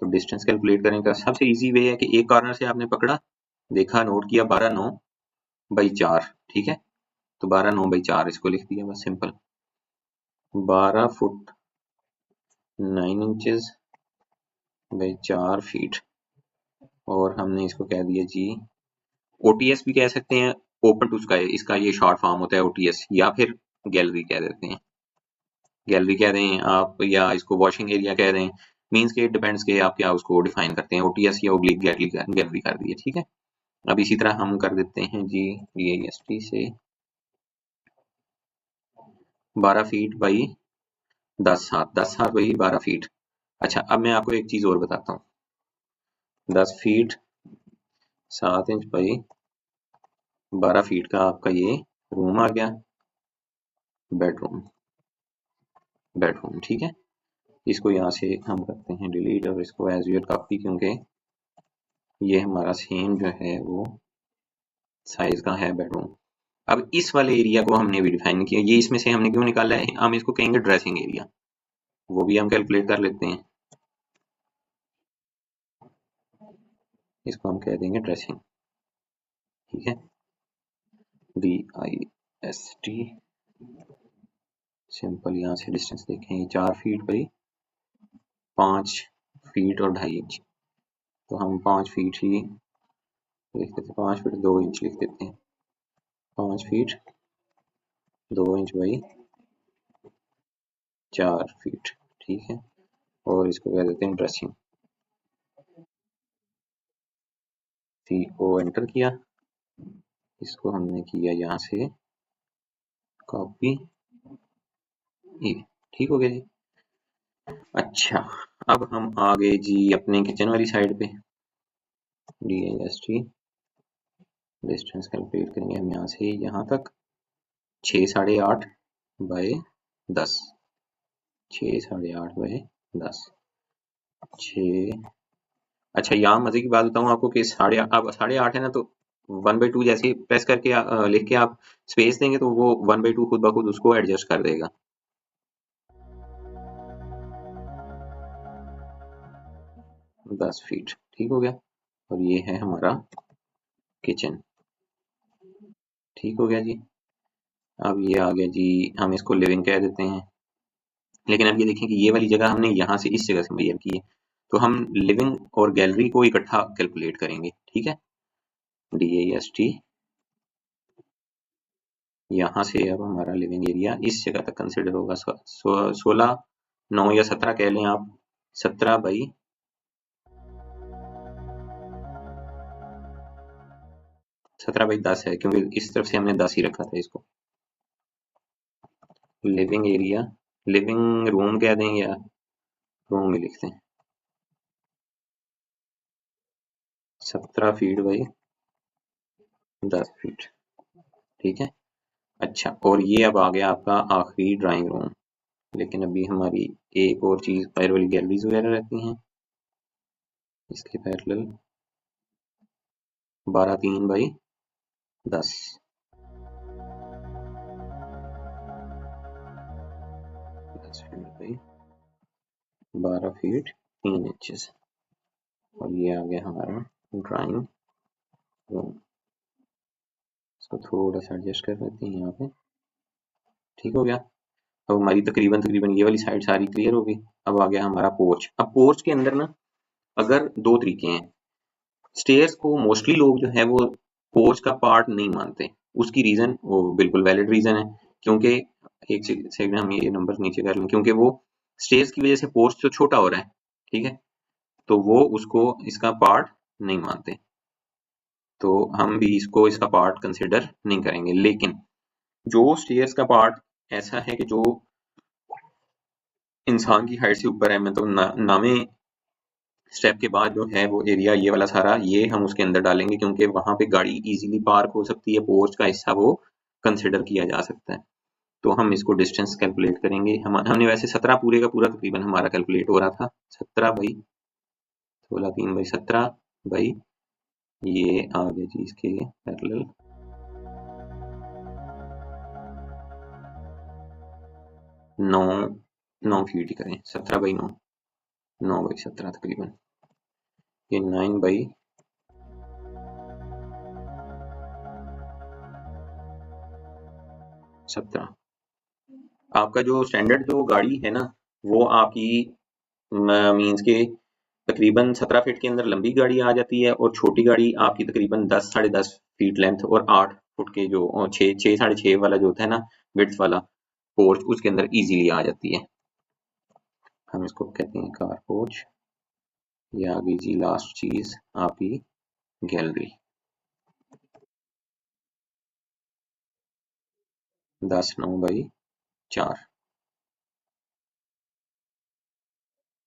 तो डिस्टेंस कैलकुलेट करने का सबसे इजी वे है कि एक कॉर्नर से आपने पकड़ा, देखा, नोट किया 12/9/4, ठीक है। तो 12/9/4 इसको लिख दिया बस simple. 12 foot 9 inches by 4 feet, और हमने इसको कह दिया जी ओटीएस भी कह सकते हैं, ओपन टू स्काई इसका ये शॉर्ट फॉर्म होता है ओटीएस, या फिर गैलरी कह देते हैं, गैलरी कह दें आप, या इसको वॉशिंग एरिया कह दें, मींस के डिपेंड्स के आप क्या उसको डिफाइन करते हैं, ओटीएस या ओब्लिक गैलरी कर दिए, ठीक है। अब इसी तरह हम कर देते हैं जी डीएसटी से 12 फीट बाई 10 हाथ बाई 12 फीट। अच्छा अब मैं आपको एक चीज और बताता हूँ, 10 फीट 7 इंच बाई 12 फीट का आपका ये रूम आ गया, बेडरूम, बेडरूम, ठीक है। इसको यहाँ से हम करते हैं डिलीट, और इसको एज यूर कॉपी, क्योंकि ये हमारा सेम जो है वो साइज का है बेडरूम। अब इस वाले एरिया को हमने भी डिफाइन किया, ये इसमें से हमने क्यों निकाला है, हम इसको कहेंगे ड्रेसिंग एरिया, वो भी हम कैलकुलेट कर लेते हैं। इसको हम कह देंगे ड्रेसिंग, ठीक है, DIST। सिंपल यहाँ से डिस्टेंस देखें 4 फीट बाई 5 फीट और 2.5 इंच, तो हम 5 फीट ही लिख देते हैं, 5 फीट 2 इंच लिख देते हैं, 5 फीट 2 इंच बाई 4 फीट, ठीक है। और इसको कह देते हैं ड्रेसिंग, CO एंटर किया, इसको हमने किया यहाँ से कॉपी, ये ठीक हो गया जी। अच्छा अब हम आ गए जी अपने किचन वाली साइड पे, DIST डिस्टेंस कैलकुलेट करेंगे हम यहाँ से यहाँ तक 6 8.5 बाय 10, 6 8.5 बाय 10, 6। अच्छा यहाँ मजे की बात बताऊँ आपको कि अब 8.5 है ना, तो 1/2 जैसे प्रेस करके लिख के आप स्पेस देंगे तो वो 1/2 खुद ब खुद उसको एडजस्ट कर देगा। 10 फीट ठीक हो गया। और ये है हमारा किचन। ठीक हो गया जी। अब ये आ गया जी, हम इसको लिविंग कह देते हैं। लेकिन अब ये देखें कि ये वाली जगह हमने यहाँ से इस जगह से मेजर की है, तो हम लिविंग और गैलरी को इकट्ठा कैलकुलेट करेंगे। ठीक है, DAST यहाँ से अब हमारा लिविंग एरिया इस जगह तक कंसिडर होगा। 16, 9 या 17 कह लें आप। 17/10 है, क्योंकि इस तरफ से हमने 10 ही रखा था इसको। लिविंग एरिया, लिविंग रूम कह दें या रूम में लिखते हैं। 17 फीट बाई 10 फीट। ठीक है। अच्छा, और ये अब आ गया आपका आखिरी ड्राइंग रूम। लेकिन अभी हमारी एक और चीज बाहर वाली गैलरीज वगैरह रहती हैं, इसके parallel 12/3/10। 10 feet by 12 feet 3 inches. और ये आ गया हमारा ड्राइंग रूम। इसको थोड़ा सा एडजस्ट कर लेते हैं यहाँ पे। ठीक हो गया। अब हमारी तकरीबन तकरीबन ये वाली साइड सारी क्लियर हो गई। अब आ गया हमारा पोर्च। अब पोर्च के अंदर ना अगर दो तरीके हैं। स्टेयर्स को मोस्टली लोग जो है वो पोर्च का पार्ट नहीं मानते। उसकी रीजन वो बिल्कुल वैलिड रीजन है, क्योंकि एक सेकंड हम ये नंबर नीचे कर लें, क्योंकि वो स्टेयर्स की वजह से पोर्च तो छोटा हो रहा है। ठीक है, तो वो उसको इसका पार्ट नहीं मानते, तो हम भी इसको इसका पार्ट कंसिडर नहीं करेंगे। लेकिन जो स्टेयर्स का पार्ट ऐसा है कि जो इंसान की हाइट से ऊपर है, मतलब नामे स्टेप के बाद जो है वो एरिया ये वाला सारा ये हम उसके अंदर डालेंगे, क्योंकि वहां पे गाड़ी इजीली पार्क हो सकती है। पोर्च का हिस्सा वो कंसिडर किया जा सकता है। तो हम इसको डिस्टेंस कैलकुलेट करेंगे। हमने वैसे 17 पूरे का पूरा तकरीबन हमारा कैलकुलेट हो रहा था। 17/16/3/17 ये आ गया जी इसके पैरेलल 9। 9 फीट ही करें, 17/9, 9/17 तकरीबन। ये 9/17। आपका जो स्टैंडर्ड जो गाड़ी है ना, वो आपकी मीन्स के तकरीबन 17 फीट के अंदर लंबी गाड़ी आ जाती है, और छोटी गाड़ी आपकी तकरीबन 10 साढ़े 10 फीट लेंथ और 8 फुट के जो 6 साढ़े 6 वाला जो होता है ना विड्थ वाला पोर्च, उसके अंदर इजीली आ जाती है। हम इसको कहते हैं कार पोर्च। ये आ गई जी लास्ट चीज आपकी गैलरी। 10/9/4,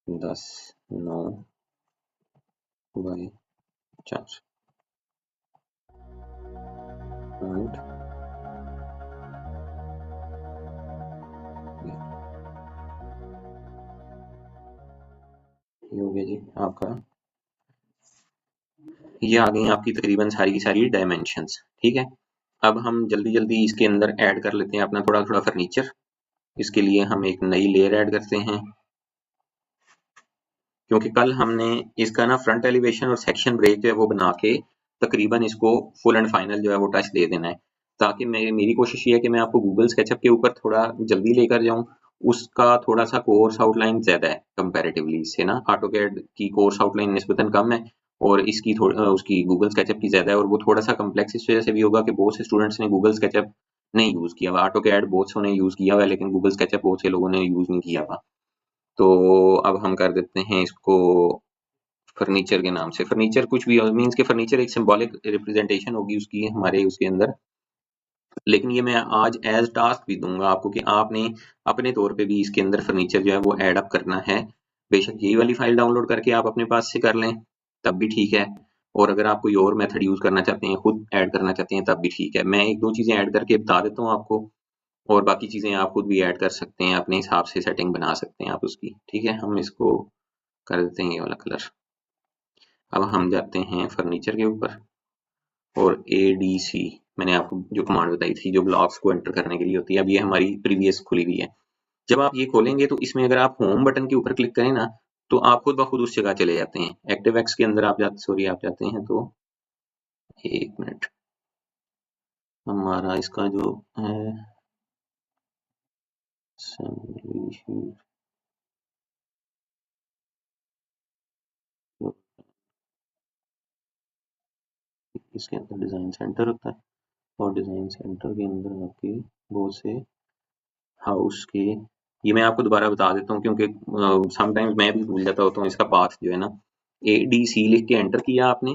10/9/4 पॉइंट। ये हो गया जी आपका। ये आ गई आपकी तकरीबन सारी की सारी डायमेंशंस। ठीक है, अब हम जल्दी जल्दी इसके अंदर ऐड कर लेते हैं अपना थोड़ा थोड़ा फर्नीचर। इसके लिए हम एक नई लेयर ऐड करते हैं, क्योंकि कल हमने इसका ना फ्रंट एलिवेशन और सेक्शन ब्रेक जो है वो बना के तकरीबन इसको फुल एंड फाइनल जो है वो टच दे देना है। ताकि मेरी कोशिश ये है कि मैं आपको गूगल स्केचअप के ऊपर थोड़ा जल्दी लेकर जाऊं। उसका थोड़ा सा कोर्स आउटलाइन ज्यादा है कंपैरेटिवली इससे ना। ऑटोकैड की कोर्स आउटलाइन निस्बतन कम है, और इसकी उसकी गूगल स्केचअप की ज्यादा है, और वो थोड़ा सा कम्प्लेक्स इस वजह से भी होगा कि बहुत से स्टूडेंट्स ने गूगल स्केचअप नहीं यूज किया हुआ। ऑटोकैड बहुत से ने यूज किया हुआ है, लेकिन गूगल स्केचअप बहुत से लोगों ने यूज नहीं किया हुआ। तो अब हम कर देते हैं इसको फर्नीचर के नाम से। फर्नीचर कुछ भी मीन्स के फर्नीचर एक सिंबॉलिक रिप्रेजेंटेशन होगी उसकी हमारे उसके अंदर। लेकिन ये मैं आज एज टास्क भी दूंगा आपको कि आपने अपने तौर पे भी इसके अंदर फर्नीचर जो है वो ऐड अप करना है। बेशक यही वाली फाइल डाउनलोड करके आप अपने पास से कर लें तब भी ठीक है, और अगर आप कोई और मेथड यूज करना चाहते हैं, खुद ऐड करना चाहते हैं, तब भी ठीक है। मैं एक दो चीजें ऐड करके बता देता हूँ आपको, और बाकी चीजें आप खुद भी ऐड कर सकते हैं, अपने हिसाब से सेटिंग बना सकते हैं आप उसकी। ठीक है, हम इसको कर देते हैं ये वाला कलर। अब हम जाते हैं फर्नीचर के ऊपर। और ADC मैंने आपको जो कमांड बताई थी जो ब्लॉक्स को एंटर करने के लिए होती है, अब ये हमारी प्रीवियस खुली हुई है। जब आप ये खोलेंगे तो इसमें अगर आप होम बटन के ऊपर क्लिक करें ना तो आप खुद ब खुद उस जगह चले जाते हैं। एक्टिव एक्स के अंदर आप जाते हैं तो 1 मिनट, हमारा इसका जो है इसके अंदर डिजाइन सेंटर होता है और डिजाइन सेंटर के अंदर आपके बहुत से हाउस के, ये मैं आपको दोबारा बता देता हूँ क्योंकि समटाइम्स मैं भी भूल जाता होता हूँ इसका पाथ जो है ना। ADC लिख के एंटर किया आपने,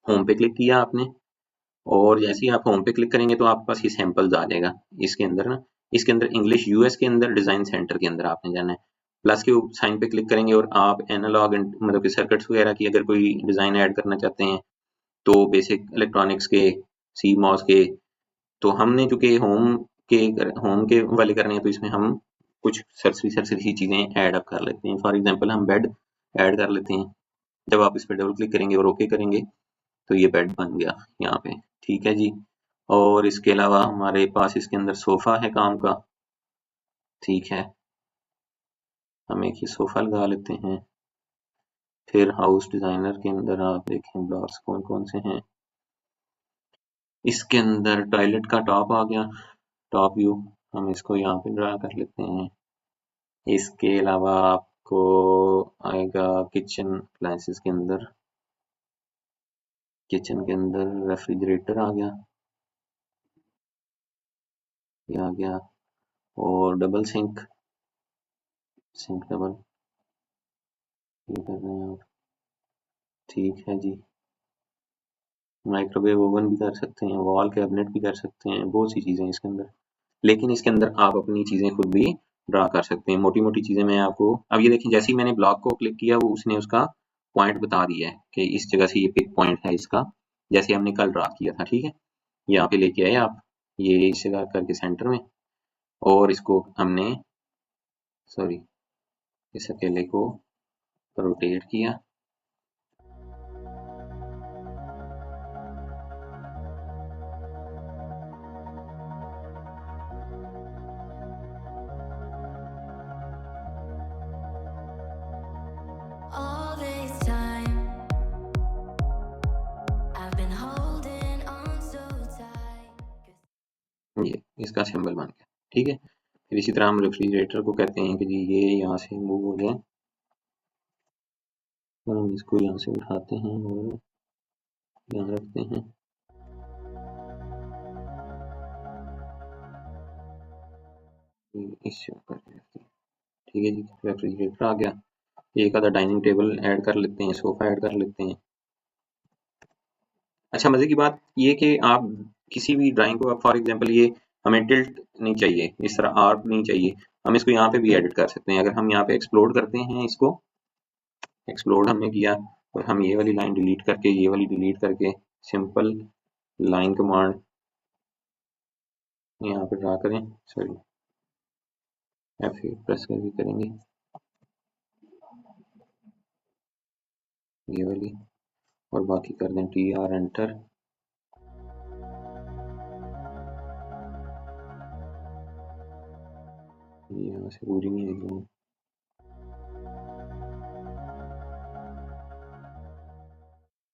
होम पे क्लिक किया आपने, और जैसे ही आप होम पे क्लिक करेंगे तो आपके पास ये सैंपल्स आ जाएगा इसके अंदर ना। इसके अंदर इंग्लिश यूएस के अंदर डिजाइन सेंटर के अंदर आपने जाना है, प्लस के साइन पे क्लिक करेंगे और आप एनालॉग मतलब कि सर्किट्स वगैरह की अगर कोई डिजाइन ऐड करना चाहते हैं तो बेसिक इलेक्ट्रॉनिक्स के, CMOS के, तो हमने चूंकि होम के वाले करने हैं तो इसमें हम कुछ सरसरी सरसरी चीजें ऐड अप कर लेते हैं। फॉर एग्जांपल हम बेड ऐड कर लेते हैं, जब आप इस पर डबल क्लिक करेंगे और ओके करेंगे तो ये बेड बन गया यहाँ पे, ठीक है जी। और इसके अलावा हमारे पास इसके अंदर सोफा है काम का, ठीक है, हम एक ही सोफा लगा लेते हैं। फिर हाउस डिजाइनर के अंदर आप देखें ब्लॉक्स कौन कौन से हैं। इसके अंदर टॉयलेट का टॉप आ गया, टॉप व्यू, हम इसको यहाँ पे ड्रा कर लेते हैं। इसके अलावा आपको आएगा किचन अप्लायंसेस के अंदर, किचन के अंदर रेफ्रिजरेटर आ गया, ये आ गया, और डबल सिंक, सिंक डबल, ये कर रहे हैं आप, ठीक है जी। माइक्रोवेव ओवन भी कर सकते हैं, वॉल कैबिनेट भी कर सकते हैं, बहुत सी चीज़ें इसके अंदर। लेकिन इसके अंदर आप अपनी चीज़ें खुद भी ड्रा कर सकते हैं, मोटी मोटी चीज़ें मैं आपको, अब ये देखिए जैसे ही मैंने ब्लॉक को क्लिक किया वो उसने उसका पॉइंट बता दिया है कि इस जगह से ये पिक पॉइंट है इसका, जैसे हमने कल ड्रा किया था, ठीक है। यहाँ पे लेके आए आप, ये इस जगह करके सेंटर में, और इसको हमने सॉरी इस अकेले को रोटेट किया, All this time I've been holding on so tight. ये इसका सिंबल बन गया, ठीक है। फिर इसी तरह हम रेफ्रिजरेटर को कहते हैं कि जी ये यहाँ से मूव हो जाए, और हम इसको यहाँ से उठाते हैं और यहाँ रखते हैं, इससे ऊपर रखते हैं, ठीक है जी। रेफ्रिजरेटर आ गया, एक आधा डाइनिंग टेबल ऐड कर लेते हैं, सोफा ऐड कर लेते हैं। अच्छा मजे की बात ये कि आप किसी भी ड्राइंग को, फॉर एग्जांपल ये हमें टिल्ट नहीं चाहिए, इस तरह आर्क नहीं चाहिए, हम इसको यहाँ पे भी एडिट कर सकते हैं। अगर हम यहाँ पे एक्सप्लोड करते हैं, इसको एक्सप्लोड हमने किया और हम ये वाली लाइन डिलीट करके ये वाली डिलीट करके सिंपल लाइन कमांड यहाँ पे ड्रा करें, सॉरी F8 प्रेस करके करेंगे ये वाली, और बाकी कर दें TR एंटर। ये यहाँ से पूरी नहीं आई,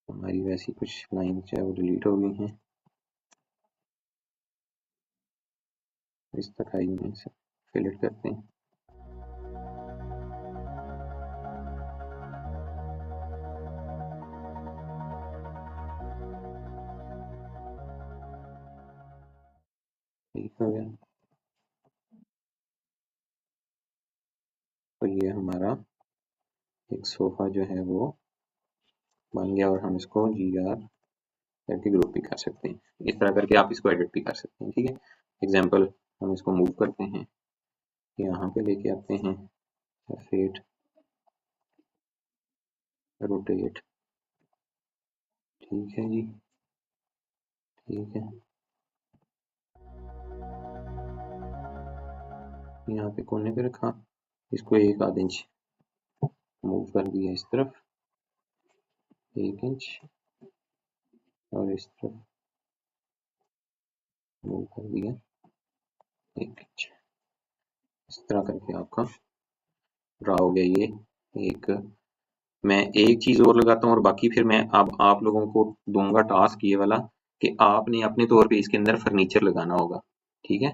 हमारी वैसी कुछ लाइन चाहे वो डिलीट हो गई हैं, इस तक आई नहीं, फिल करते हैं। ठीक हो गया, तो ये हमारा एक सोफा जो है वो बन गया, और हम इसको GR करके ग्रुप भी कर सकते हैं। इस तरह करके आप इसको एडिट भी कर सकते हैं, ठीक है। एग्जाम्पल हम इसको मूव करते हैं, यहाँ पे लेके आते हैं, F8 रोटेट, ठीक है जी, ठीक है। यहाँ पे कोने पे रखा, इसको 1 आध इंच मूव कर दिया इस तरफ, 1 इंच, और इस तरफ मूव कर दिया एक इस तरह करके आपका ड्रा हो गया ये एक। मैं एक चीज और लगाता हूँ और बाकी फिर मैं अब आप लोगों को दूंगा टास्क ये वाला कि आपने अपने तौर पे इसके अंदर फर्नीचर लगाना होगा, ठीक है।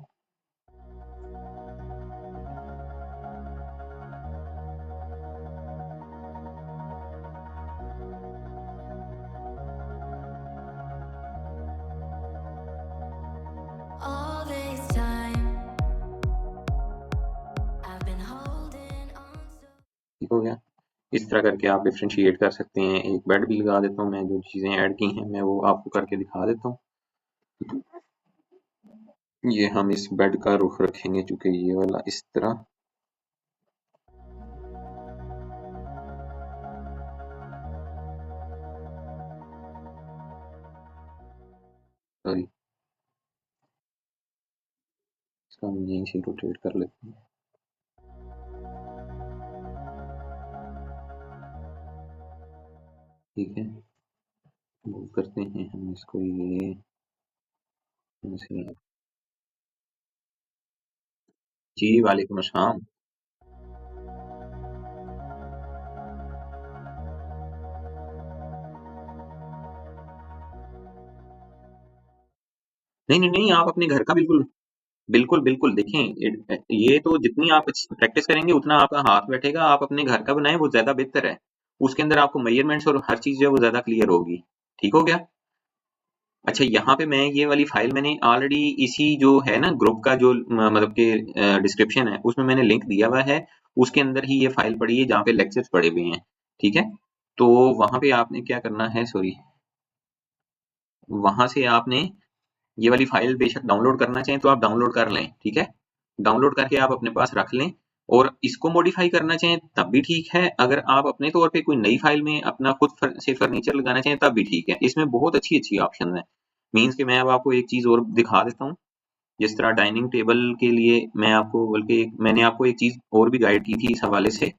All this time I've been holding on so. ठीक हो गया। इस तरह करके आप डिफ्रेंशिएट कर सकते हैं। एक बेड भी लगा देता हूँ मैं, जो चीजें ऐड की हैं मैं वो आपको करके दिखा देता हूँ। ये हम इस बेड का रुख रखेंगे चूंकि ये वाला इस तरह, सॉरी इसका हम यहीं से रोटेट कर लेते हैं। ठीक है, मूव करते हैं हम इसको ये ऐसे। जी वालेकुम अस्सलाम। नहीं नहीं नहीं, आप अपने घर का बिल्कुल बिल्कुल बिल्कुल देखें। ये तो जितनी आप प्रैक्टिस करेंगे उतना आपका हाथ बैठेगा। आप अपने घर का बनाएं, वो ज्यादा बेहतर है। उसके अंदर आपको मेजरमेंट्स और हर चीज जो है वो ज्यादा क्लियर होगी। ठीक हो गया। अच्छा, यहाँ पे मैं ये वाली फाइल मैंने ऑलरेडी इसी जो है ना ग्रुप का जो मतलब के डिस्क्रिप्शन है उसमें मैंने लिंक दिया हुआ है। उसके अंदर ही ये फाइल पड़ी है जहाँ पे लेक्चर्स पड़े हुए हैं। ठीक है, तो वहां पे आपने क्या करना है, सॉरी, वहां से आपने ये वाली फाइल बेशक डाउनलोड करना चाहें तो आप डाउनलोड कर लें। ठीक है, डाउनलोड करके आप अपने पास रख लें और इसको मॉडिफाई करना चाहें तब भी ठीक है। अगर आप अपने तौर पे कोई नई फाइल में अपना खुद से फर्नीचर लगाना चाहें तब भी ठीक है। इसमें बहुत अच्छी अच्छी ऑप्शन है। मीन्स कि मैं अब आपको एक चीज और दिखा देता हूँ। जिस तरह डाइनिंग टेबल के लिए मैं आपको, बल्कि मैंने आपको एक चीज और भी गाइड की थी इस हवाले से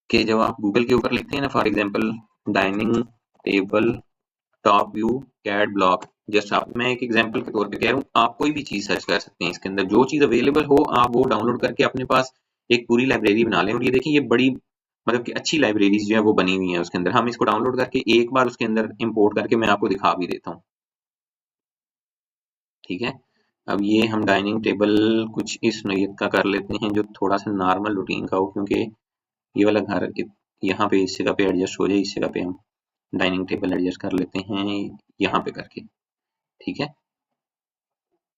कि जब आप गूगल के ऊपर लिखते हैं ना, for example dining table top view CAD block, just आप, मैं एक एग्जांपल के तौर पे कह रहा हूँ, आप कोई भी चीज सर्च कर सकते हैं इसके अंदर। जो चीज अवेलेबल हो आप वो डाउनलोड करके अपने पास एक पूरी लाइब्रेरी बना लें। और ये देखिए, ये बड़ी मतलब कि अच्छी लाइब्रेरीज जो है वो बनी हुई है उसके अंदर। हम इसको डाउनलोड करके एक बार उसके अंदर इंपोर्ट करके मैं आपको दिखा भी देता हूँ। ठीक है, अब ये हम डाइनिंग टेबल कुछ इस नोयत का कर लेते हैं जो थोड़ा सा नॉर्मल रूटीन का हो, क्योंकि ये वाला घर यहाँ पे इस जगह पे एडजस्ट हो जाए। इस जगह पे हम डाइनिंग टेबल एडजस्ट कर लेते हैं यहाँ पे करके। ठीक है,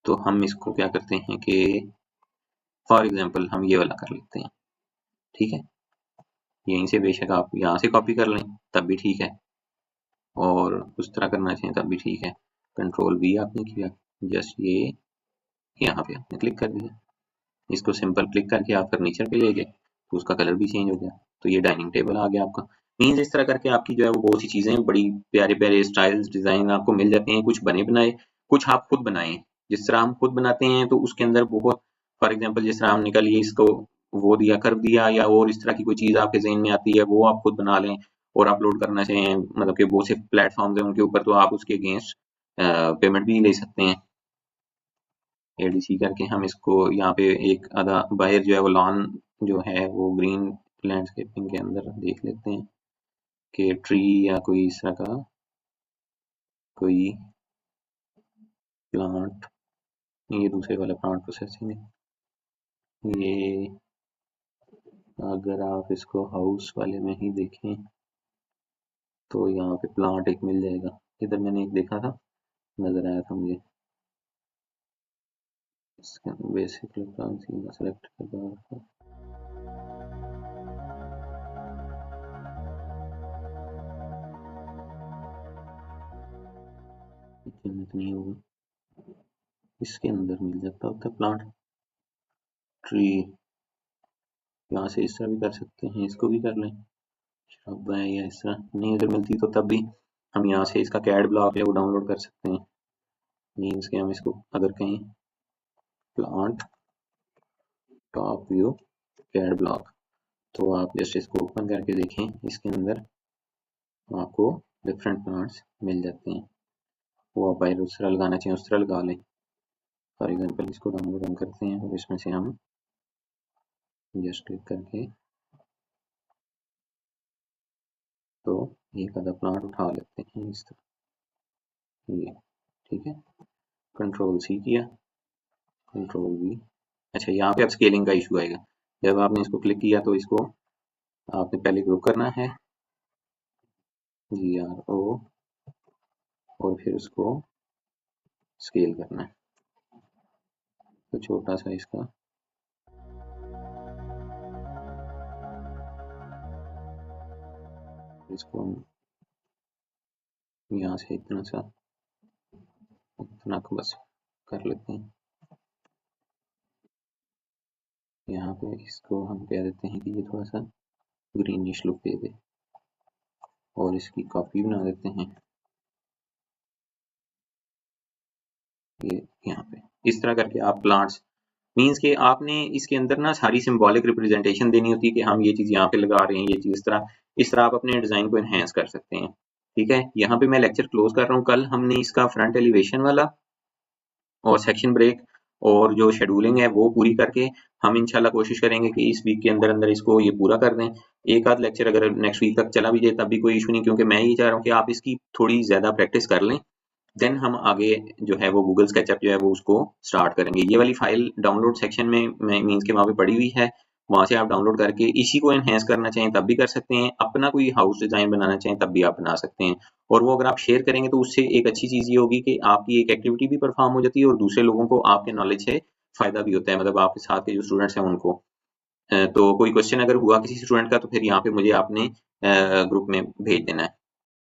तो हम इसको क्या करते हैं कि फॉर एग्जांपल हम ये वाला कर लेते हैं। ठीक है, यहीं से बेशक आप यहाँ से कॉपी कर लें तब भी ठीक है, और उस तरह करना चाहिए तब भी ठीक है। कंट्रोल V आपने किया, जस्ट ये यहाँ पे आपने क्लिक कर दिया, इसको सिंपल क्लिक करके आप फर्नीचर पे ले गए तो उसका कलर भी चेंज हो गया। तो ये डाइनिंग टेबल आ गया आपका। मीन्स इस तरह करके आपकी जो है वो बहुत सी चीजें, बड़ी प्यारे प्यारे स्टाइल्स डिजाइन आपको मिल जाते हैं। कुछ बने बनाए, कुछ आप खुद बनाएं। जिस तरह हम खुद बनाते हैं तो उसके अंदर बहुत, फॉर एग्जाम्पल जिस तरह हम निकालिए इसको वो दिया कर दिया, या और इस तरह की कोई चीज आपके जहन में आती है वो आप खुद बना लें और अपलोड करना चाहें, मतलब कि बहुत से प्लेटफॉर्म है उनके ऊपर, तो आप उसके अगेंस्ट पेमेंट भी ले सकते हैं। एडीसी करके हम इसको यहाँ पे एक आधा बाहर जो है वो लॉन जो है वो ग्रीन लैंडस्केपिंग के अंदर देख लेते हैं कि ट्री या कोई इस तरह का कोई प्लांट, ये दूसरे वाला प्लांट प्रोसेसिंग है ये। अगर आप इसको हाउस वाले में ही देखें तो यहाँ पे प्लांट एक मिल जाएगा। इधर मैंने एक देखा था, नजर आया था मुझे। बेसिक सेलेक्ट कर, नहीं होगा, इसके अंदर मिल जाता होता प्लांट ट्री। यहाँ से इस तरह भी कर सकते हैं, इसको भी कर लें शब है, या इस तरह नहीं अगर मिलती तो तब भी हम यहाँ से इसका कैड ब्लॉक है वो डाउनलोड कर सकते हैं। मीन्स के हम इसको अगर कहीं plant top view CAD block, तो आप जस्ट इसको ओपन करके देखें, इसके अंदर आपको डिफरेंट प्लांट्स मिल जाते हैं। वो आप बाहर उस तरह लगाना चाहिए उस तरह लगा लें। फॉर एग्जाम्पल इसको डाउनलोड हम करते हैं और इसमें से हम जस्ट क्लिक करके तो एक आधा प्लांट उठा लेते हैं इस तरह, ये ठीक है। कंट्रोल सी किया, कंट्रोल वी। अच्छा, यहाँ पे अब स्केलिंग का इशू आएगा। जब आपने इसको क्लिक किया तो इसको आपने पहले ग्रुप करना है GRO और फिर उसको स्केल करना है। तो छोटा सा इसका इसको हम यहाँ से इतना बस कर लेते हैं। यहाँ पे इसको हम कह देते हैं कि ये थोड़ा सा ग्रीनिश लुक दे दे और इसकी कॉपी बना देते हैं ये यहाँ पे। इस तरह करके आप प्लांट्स मीन्स कि आपने इसके अंदर ना सारी सिंबॉलिक रिप्रेजेंटेशन देनी होती है कि हम ये चीज यहाँ पे लगा रहे हैं, ये चीज इस तरह आप अपने डिजाइन को एनहेंस कर सकते हैं। ठीक है, यहाँ पे मैं लेक्चर क्लोज कर रहा हूँ। कल हमने इसका फ्रंट एलिवेशन वाला और सेक्शन ब्रेक और जो शेड्यूलिंग है वो पूरी करके हम इंशाल्लाह कोशिश करेंगे कि इस वीक के अंदर अंदर इसको ये पूरा कर दें। एक आध लेक्चर अगर नेक्स्ट वीक तक चला भी जाए तब भी कोई इशू नहीं, क्योंकि मैं ये चाह रहा हूँ कि आप इसकी थोड़ी ज्यादा प्रैक्टिस कर लें, देन हम आगे जो है वो गूगल स्केचअप जो है वो उसको स्टार्ट करेंगे। ये वाली फाइल डाउनलोड सेक्शन में मीन्स के वहाँ पे पड़ी हुई है, वहां से आप डाउनलोड करके इसी को एनहेंस करना चाहें तब भी कर सकते हैं, अपना कोई हाउस डिजाइन बनाना चाहें तब भी आप बना सकते हैं। और वो अगर आप शेयर करेंगे तो उससे एक अच्छी चीज ये होगी कि आपकी एक एक्टिविटी भी परफॉर्म हो जाती है और दूसरे लोगों को आपके नॉलेज से फायदा भी होता है, मतलब आपके साथ के जो स्टूडेंट्स हैं उनको। तो कोई क्वेश्चन अगर हुआ किसी स्टूडेंट का तो फिर यहाँ पे मुझे आपने ग्रुप में भेज देना है।